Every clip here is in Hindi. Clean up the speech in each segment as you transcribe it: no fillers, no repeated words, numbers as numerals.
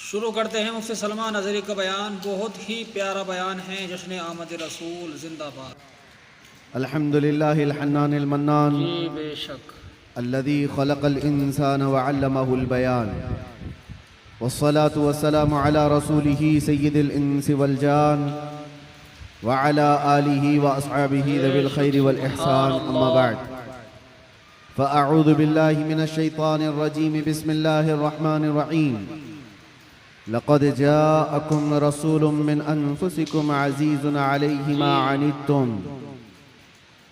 शुरू करते हैं मुफ्ती सलमान नज़री का बयान। बहुत ही प्यारा बयान है। जश्न आमद रसूल जिंदाबाद। अल्हम्दुलिल्लाहिल हन्नानिल मन्नान जी बेशक। अल्लज़ी खलक़ल इंसान व अल्लमहुल बयान वस्सलातु वस्सलामु अला रसूलिही सय्यिदिल इंसि वल जान व अला आलिही व अस्हाबिही ज़विल खैरि वल इहसान, अम्मा बअद। फ़अऊज़ु बिल्लाहि मिनश शैतानिर रजीम, बिस्मिल्लाहिर रहमानिर रहीम। लक़द जाअकुम रसूलुम मिन अनफुसिकुम अज़ीज़ुन अलैहि मा अनित्तुम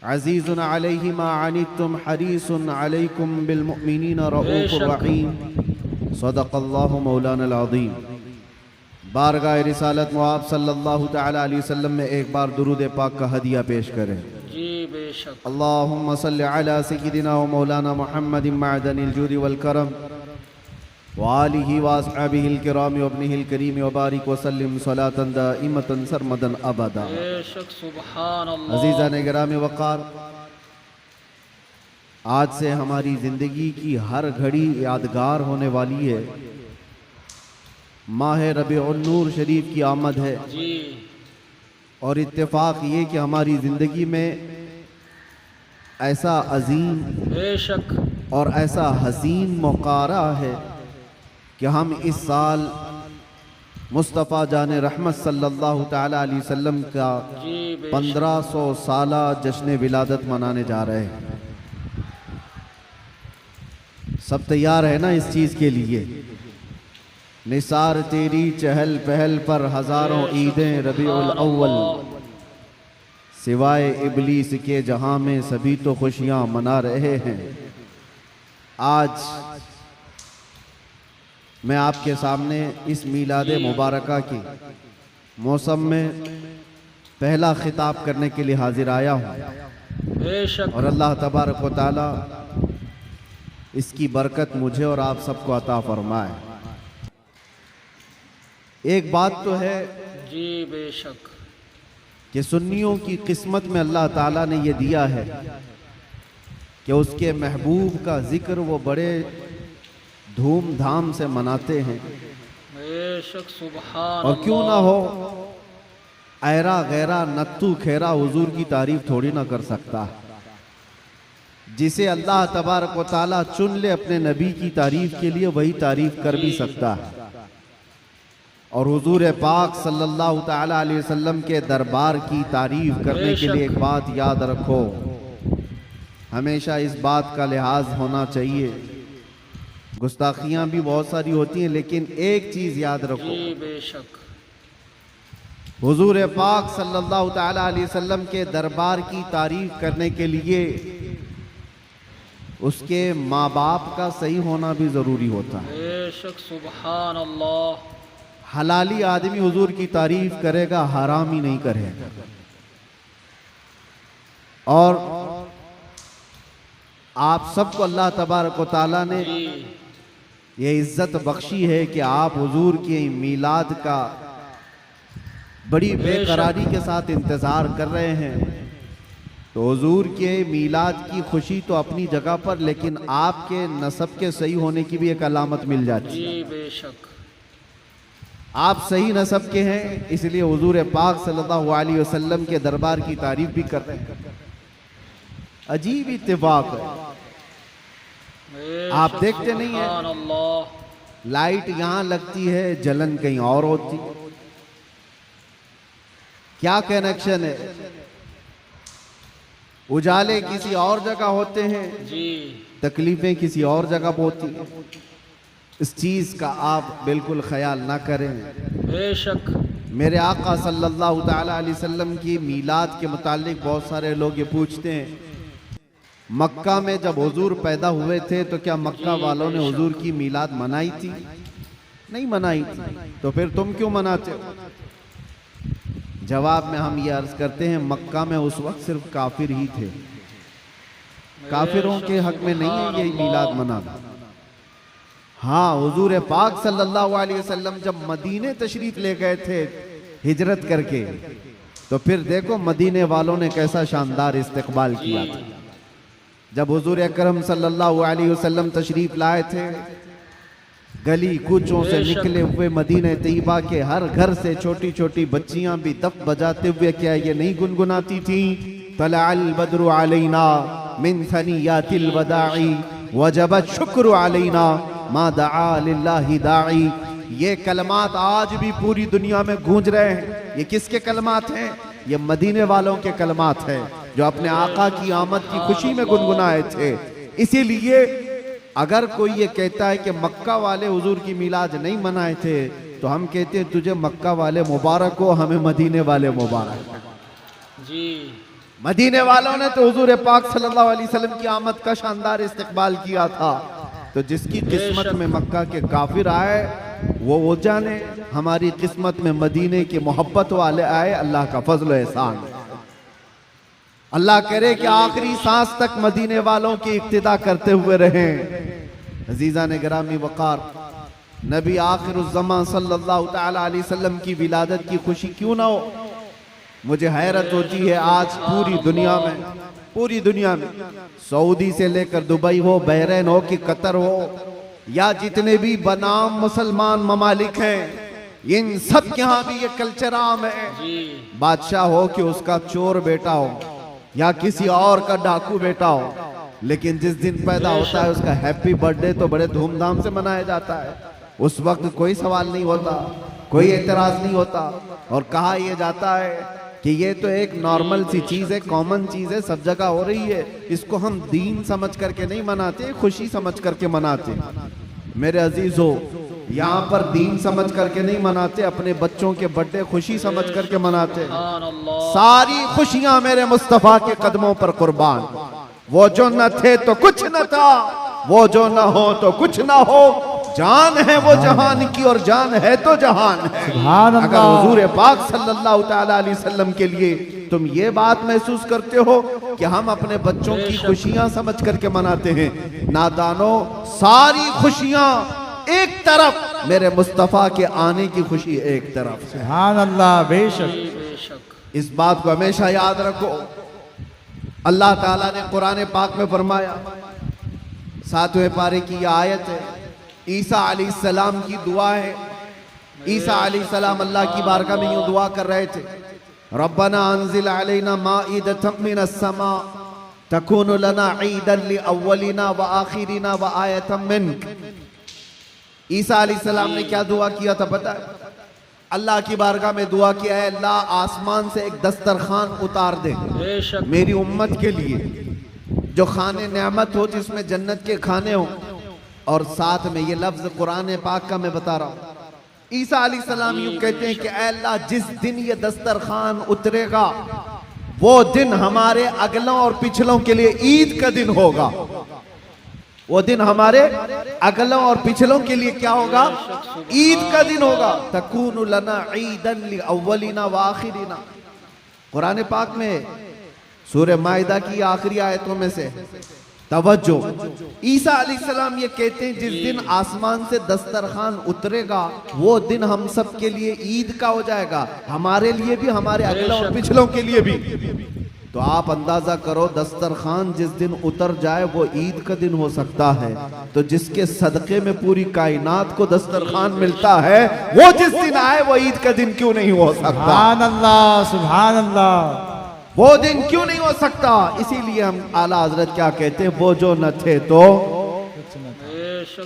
अज़ीज़ुन अलैहि मा अनित्तुम हरीसुन अलैकुम बिल मुमिनीना रऊफ़ुर रहीम। सदक़ल्लाहु मौलाना अज़ीम। बारगाह रिसालत मुआब सल्लल्लाहु तआला अलैहि वसल्लम में एक बार दुरूद पाक का हदिया पेश करें। जी बेशक। अल्लाहुम्मा सल्लि अला सय्यिदिना व मौलाना मुहम्मदिन मअदनिल जूदि वल करम व आलिहि व अस्हाबिहिल किराम व इब्निहिल करीम व बारिक व सल्लिम सलातन दाइमतन सरमदन अबदा। बेशक सुभान अल्लाह। अज़ीज़ान गिरामी वक़ार, आज से हमारी ज़िंदगी की हर घड़ी यादगार होने वाली है। माह रबीउन नूर शरीफ की आमद है जी। और इत्तेफाक ये कि हमारी ज़िंदगी में ऐसा अजीम बेशक और ऐसा हसीन मौका आ रहा है कि हम इस साल मुस्तफ़ा जान रहमत सल्लल्लाहु तआला अलैहि वसल्लम का 1500 साला जश्न विलादत मनाने जा रहे हैं। सब तैयार है ना इस चीज़ के लिए? निसार तेरी चहल पहल पर हज़ारों ईदें रबीउल अव्वल, सिवाय इबलीस के जहां में सभी तो खुशियां मना रहे हैं। आज मैं आपके सामने इस मीलाद मुबारका की मौसम में पहला खिताब करने के लिए हाजिर आया हूँ बेशक। और अल्लाह तबारक व तआला इसकी बरकत मुझे और आप सबको अता फरमाए। एक बात तो है जी बेशक कि सुन्नियों की किस्मत में अल्लाह ताला ने ये दिया है कि उसके महबूब का जिक्र वो बड़े धूमधाम से मनाते हैं। बेशक सुभान और क्यों ना हो, ऐरा गैरा नत्तू खेरा हुजूर की तारीफ थोड़ी ना कर सकता। जिसे अल्लाह तबारक व ताला चुन ले अपने नबी की तारीफ के लिए, वही तारीफ कर भी सकता है। और हुजूर पाक सल्लल्लाहु तआला अलैहि वसल्लम के दरबार की तारीफ करने के लिए एक बात याद रखो, हमेशा इस बात का लिहाज होना चाहिए। गुस्ताखियां भी बहुत सारी होती हैं, लेकिन एक चीज याद रखो, बेशक हुजूर पाक सल्लल्लाहु तआला अलैहि वसल्लम के दरबार की तारीफ करने के लिए उसके माँ बाप का सही होना भी जरूरी होता है। बेशक सुभान अल्लाह। हलाली आदमी हुजूर की तारीफ करेगा, हरामी नहीं करेगा। और आप सबको अल्लाह तबारक व तआला ने ये इज्जत बख्शी है कि आप हुजूर की मीलाद का बड़ी बेकरारी के साथ इंतजार कर रहे हैं। तो हुजूर के मीलाद की खुशी तो अपनी जगह पर, लेकिन आपके नसब के सही होने की भी एक अलामत मिल जाती है। बेशक आप सही नसब के हैं, इसलिए हुजूर पाक सल्लल्लाहु अलैहि वसल्लम के दरबार की तारीफ भी कर रहे हैं। अजीब इत्तेफाक है। आप देखते नहीं है, लाइट यहां लगती है, जलन कहीं और होती। क्या कनेक्शन है? उजाले किसी और जगह होते हैं जी, तकलीफें किसी और जगह होती हैं। इस चीज का आप बिल्कुल ख्याल ना करें। बेशक मेरे आका सल्लल्लाहु तआला अलैहि वसल्लम की मीलाद के मुतालिक बहुत सारे लोग ये पूछते हैं, मक्का में जब हुजूर पैदा हुए थे तो क्या मक्का वालों ने हुजूर की मीलाद मनाई थी? नहीं मनाई थी। तो फिर तुम क्यों मनाते हो? जवाब में हम ये अर्ज करते हैं, मक्का में उस वक्त सिर्फ काफिर ही थे। काफिरों के हक में नहीं है ये मीलाद मनाना। हाँ, हुजूर पाक सल्लल्लाहु अलैहि वसल्लम जब मदीने तशरीफ ले गए थे हिजरत करके, तो फिर देखो मदीने वालों ने कैसा शानदार इस्तकबाल किया था। जब हुजूर अकरम सल्लल्लाहु अलैहि वसल्लम तशरीफ लाए थे, गली कूचों से निकले हुए मदीने तैयबा के हर घर से छोटी छोटी बच्चियां भी दफ बजाते हुए क्या ये नहीं गुनगुनाती थी? तलअल बद्रु अलैना मिन सनियातिल वदाई वजबत शुक्र अलैना मा दआ लिल्लाहि दाई। ये कलमात आज भी पूरी दुनिया में गूंज रहे हैं। ये किसके कलमात हैं? ये मदीने वालों के कलमात हैं जो अपने आका की आमद की खुशी में गुनगुनाए थे। इसीलिए अगर कोई ये कहता है कि मक्का वाले हुजूर की मिलाद नहीं मनाए थे, तो हम कहते हैं तुझे मक्का वाले मुबारक हो, हमें मदीने वाले मुबारक जी। मदीने वालों ने तो हुजूर पाक सल्लल्लाहु अलैहि वसल्लम की आमद का शानदार इस्तकबाल किया था। तो जिसकी किस्मत में मक्का के काफिर आए वो जाने, हमारी किस्मत में मदीने की मोहब्बत वाले आए, अल्लाह का फजल व एहसान। अल्लाह करे कि आखिरी सांस तक मदीने वालों की इक्तिदा करते हुए रहें। अजीज़ा ने गिरामी वक़ार, नबी आखिरुज़्ज़मान सल्लल्लाहु तआला अलैहि वसल्लम की विलादत की खुशी क्यों ना हो? मुझे हैरत होती है आज पूरी दुनिया में सऊदी से लेकर दुबई हो, बहरीन हो कि कतर हो, या जितने भी बनाम मुसलमान ममालिक हैं, इन सब के यहाँ भी ये कल्चर आम है। बादशाह हो कि उसका चोर बेटा हो या किसी और का डाकू बेटा हो, लेकिन जिस दिन पैदा होता है उसका हैप्पी बर्थडे तो बड़े धूमधाम से मनाया जाता है। उस वक्त कोई सवाल नहीं होता, कोई एतराज नहीं होता, और कहा यह जाता है कि ये तो एक नॉर्मल सी चीज है, कॉमन चीज है, सब जगह हो रही है, इसको हम दीन समझ करके नहीं मनाते, खुशी समझ करके मनाते। मेरे अजीजों, यहाँ पर दीन समझ करके नहीं मनाते, अपने बच्चों के बर्थडे खुशी समझ करके मनाते। सारी खुशियां मेरे मुस्तफा के कदमों पर कुर्बान। वो जो न थे तो कुछ न था, वो जो न हो तो कुछ न हो, जान है वो जहान की और जान है तो जहान है। अगर हुजूर पाक सल्लल्लाहु तआला अलैहि वसल्लम के लिए तुम ये बात महसूस करते हो कि हम अपने बच्चों की खुशियां समझ करके मनाते हैं, नादानो, सारी खुशियां एक तरफ, मेरे मुस्तफा के आने की खुशी एक तरफ। सुभान अल्लाह। बेशक इस बात को हमेशा याद रखो। अल्लाह ताला ने कुरान पाक में फरमाया, 7वें पारे की यह आयत है, ईसा अलैहिस्सलाम की दुआ है। ईसा अलैहिस्सलाम अल्लाह की बारगाह में यूं दुआ कर रहे थे, रब्बना अंजिल अलैना माइदतम मिनस समा तकूनु लना ईदन लिअव्वलिना व आखिरिना व आयतम मिनक। ईसा अलैहिस्सलाम ने क्या दुआ किया था पता है? अल्लाह की बारगाह में दुआ किया है, अल्लाह आसमान से एक दस्तरखान उतार दे मेरी उम्मत के लिए, जो खाने नेमत हो, जिसमें जन्नत के खाने हो। और साथ में ये लफ्ज कुरान पाक का मैं बता रहा हूँ। ईसा अलैहिस्सलाम यूं कहते हैं कि ऐ अल्लाह, जिस दिन ये दस्तरखान उतरेगा वो दिन हमारे अगलों और पिछलों के लिए ईद का दिन होगा। वो दिन हमारे अगलों और पिछलों के लिए क्या होगा? ईद का दिन होगा। तकूनु लना ईदन लिअव्वलिना व आखिरिना। कुरान पाक में सूरह माइदा की आखिरी आयतों में से तवज्जो, ईसा अलैहिस्सलाम ये कहते हैं जिस दिन आसमान से दस्तरखान उतरेगा वो दिन हम सब के लिए ईद का हो जाएगा, हमारे लिए भी, हमारे अगले और पिछलों के लिए भी। तो आप अंदाजा करो, दस्तरखान जिस दिन उतर जाए वो ईद का दिन हो सकता है, तो जिसके सदक़े में पूरी कायनात को दस्तरखान मिलता है, वो जिस दिन आए वो ईद का दिन क्यों नहीं हो सकता? सुभान अल्लाह, सुभान अल्लाह। वो दिन क्यों नहीं हो सकता? इसीलिए हम आला हजरत क्या कहते हैं, वो जो न थे तो।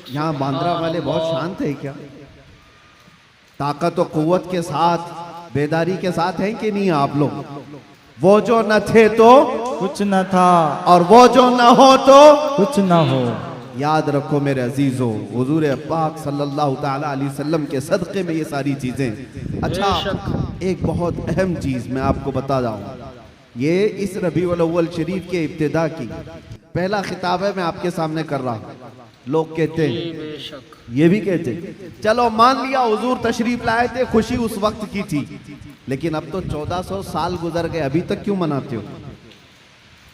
यहाँ बांद्रा वाले बहुत शांत है क्या? ताकत और कुव्वत के साथ, बेदारी के साथ हैं कि नहीं आप लोग? वो जो न थे तो कुछ न था, और वो जो न हो तो कुछ न हो। याद रखो मेरे अजीजों, हुजूर पाक सल्लल्लाहु ताला अलैहि वसल्लम के सदक़े में ये सारी चीजें। अच्छा, एक बहुत अहम चीज मैं आपको बता दूं, ये इस रबीउल अव्वल शरीफ के इब्तिदा की पहला खिताब है, मैं आपके सामने कर रहा हूँ। लोग कहते हैं, ये भी कहते हैं, चलो मान लिया हुजूर तशरीफ लाए थे, खुशी उस वक्त की थी, लेकिन अब तो 1400 साल गुजर गए, अभी तक क्यों मनाते हो?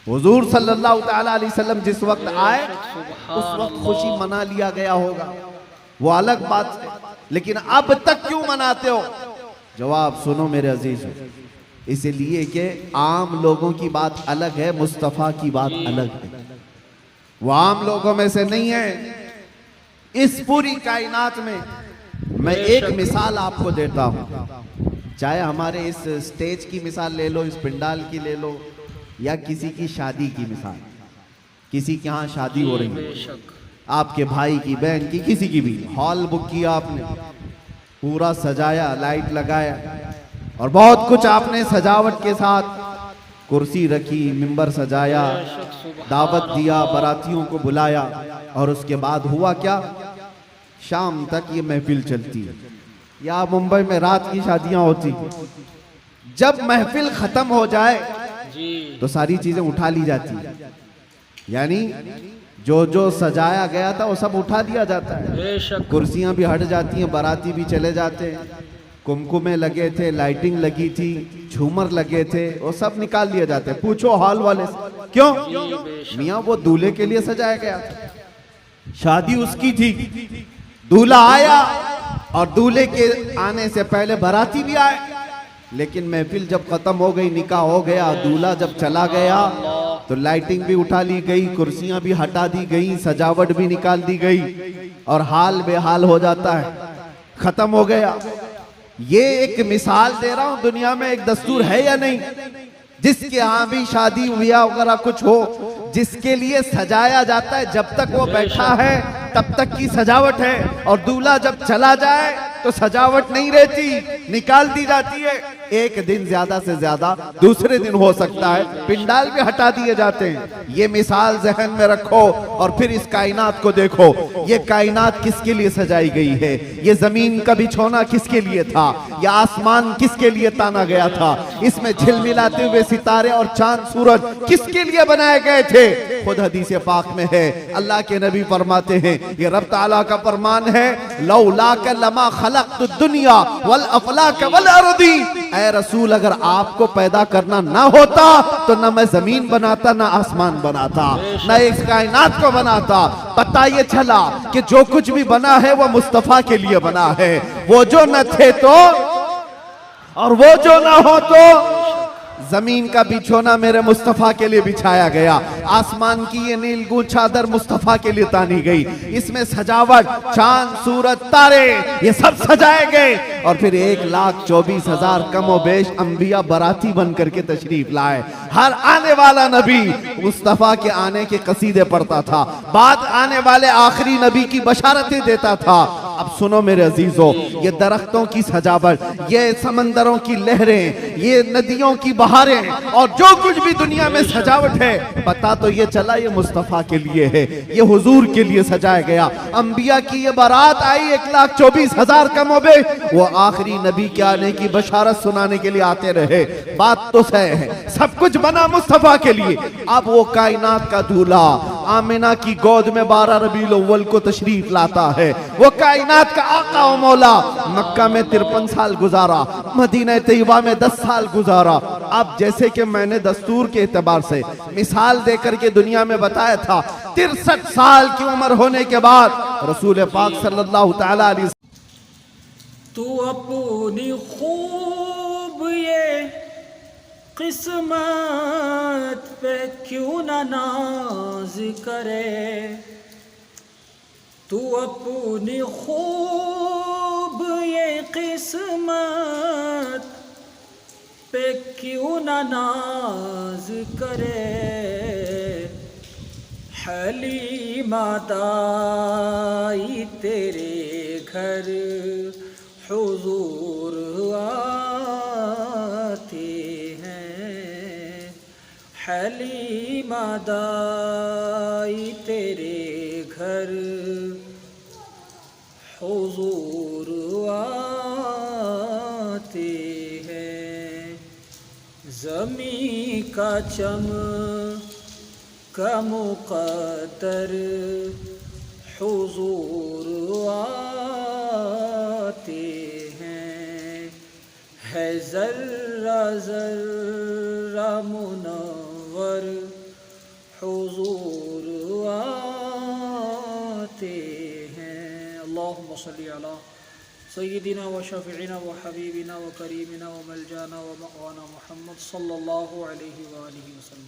हुजूर सल्लल्लाहु ताला अलैहि वसल्लम जिस वक्त आए उस वक्त खुशी मना लिया गया होगा, वो अलग बात है, लेकिन अब तक क्यों मनाते हो? जवाब सुनो मेरे अजीज, इसलिए कि आम लोगों की बात अलग है, मुस्तफ़ा की बात अलग है। वो आम लोगों में से नहीं है। इस पूरी कायनात में मैं एक मिसाल आपको देता हूं, चाहे हमारे इस स्टेज की मिसाल ले लो, इस पंडाल की ले लो, या किसी की शादी की मिसाल। किसी के यहाँ शादी हो रही है, आपके भाई की, बहन की, किसी की भी, हॉल बुक किया आपने, पूरा सजाया, लाइट लगाया और बहुत कुछ आपने सजावट के साथ, कुर्सी रखी, मिंबर सजाया, दावत दिया, बारातियों को बुलाया, और उसके बाद हुआ क्या? शाम तक ये महफिल चलती है। या मुंबई में रात की शादियां होती, जब महफिल खत्म हो जाए तो सारी चीजें उठा ली जाती है, यानी जो जो सजाया गया था वो सब उठा दिया जाता है। कुर्सियां भी हट जाती हैं, बाराती भी चले जाते हैं, कुमकुमे लगे थे, लाइटिंग लगी थी, झूमर लगे थे, वो सब निकाल दिए जाते हैं। पूछो हॉल वाले से, क्यों? मियां वो दूल्हे के लिए सजाया गया था, शादी उसकी थी, दूल्हा आया और दूल्हे के आने से पहले बाराती भी आए, लेकिन महफिल जब खत्म हो गई, निकाह हो गया, दूल्हा जब चला गया तो लाइटिंग भी उठा ली गई, कुर्सियां भी हटा दी गई, सजावट भी निकाल दी गई, और हाल बेहाल हो जाता है, खत्म हो गया। ये एक मिसाल दे रहा हूं, दुनिया में एक दस्तूर है या नहीं, जिसके यहाँ भी शादी ब्याह वगैरह कुछ हो, जिसके लिए सजाया जाता है, जब तक वो बैठा है तब तक की सजावट है, और दूल्हा जब चला जाए तो सजावट नहीं रहती, निकाल दी जाती है। एक दिन ज्यादा से ज्यादा दूसरे दिन हो सकता है, पिंडाल भी हटा दिए जाते हैं। ये मिसाल जहन में रखो और फिर इस कायनात को देखो, ये कायनात किसके लिए सजाई गई है, ये जमीन का बिछोना किसके लिए था, ये आसमान किसके लिए ताना गया था, इसमें झिलमिलाते हुए सितारे और चांद सूरज किसके लिए बनाए गए थे। खुद हदीस पाक में है, अल्लाह के नबी फरमाते हैं, ये रब ताला का फरमान है, लौला का लमा खलक़तुद दुनिया वल अफलाक वल अर्दी, ऐ रसूल अगर आपको पैदा करना ना होता तो ना मैं जमीन बनाता, ना आसमान बनाता, ना इस कायनात को बनाता। पता ये चला कि जो कुछ भी बना है वो मुस्तफा के लिए बना है, वो जो न थे तो और वो जो ना हो तो जमीन का बिछोना मेरे मुस्तफा के लिए बिछाया गया, आसमान की ये नीलगू चादर मुस्तफा के लिए तानी गई, इसमें सजावट, चांद सूरज तारे ये सब सजाए गए, और फिर 1,24,000 कमो बेश अंबिया बाराती बन करके तशरीफ लाए। हर आने वाला नबी मुस्तफा के आने के कसीदे पढ़ता था, बाद आने वाले आखिरी नबी की बशारतें देता था। अब सुनो मेरे अजीजों, ये दरख्तों की सजावट, ये समंदरों की लहरें, ये नदियों की बहारें और जो कुछ भी दुनिया में सजावट है, पता तो ये चला ये मुस्तफा के लिए है, ये हुजूर के लिए सजाया गया। अंबिया की ये बारात आई 1,24,000 कमोबे, वो आखिरी नबी के आने की बशारत सुनाने के लिए आते रहे। बात तो सही है, सब कुछ बना मुस्तफा के लिए। अब वो कायनात का दूल्हा आमिना की गोद में 12 रबीउल अव्वल को तशरीफ लाता है, वो कायनात का आका व मौला मक्का में 53 साल गुजारा, मदीना तैयबा में 10 साल गुजारा। अब जैसे कि मैंने दस्तूर के एतबार से मिसाल देकर के दुनिया में बताया था, 63 साल की उम्र होने के बाद रसूल पाक सल्लल्लाहु तआला अलैहि तू अपनी खूब ये किस्मत पे क्यों ना नाज करे, तू अपनी खूब ये किस्मत पे क्यों ना नाज करे, हलीमा दाई तेरे घर हुजूर आते हैं, हलीमा दाई तेरे घर हुजूर आते हैं, ज़मीं का का मुक़द्दर हुजूर आते हैं, है ज़र्रा ज़र्रा मुनव्वर हुजूर आते हैं। अल्लाहुम्मा सल्ली अला सय्यिदिना व शफ़ीइना व हबीबिना व करीमिना व मलजाना व मअवाना मुहम्मद सल्लल्लाहु अलैहि व आलिहि वसल्लम।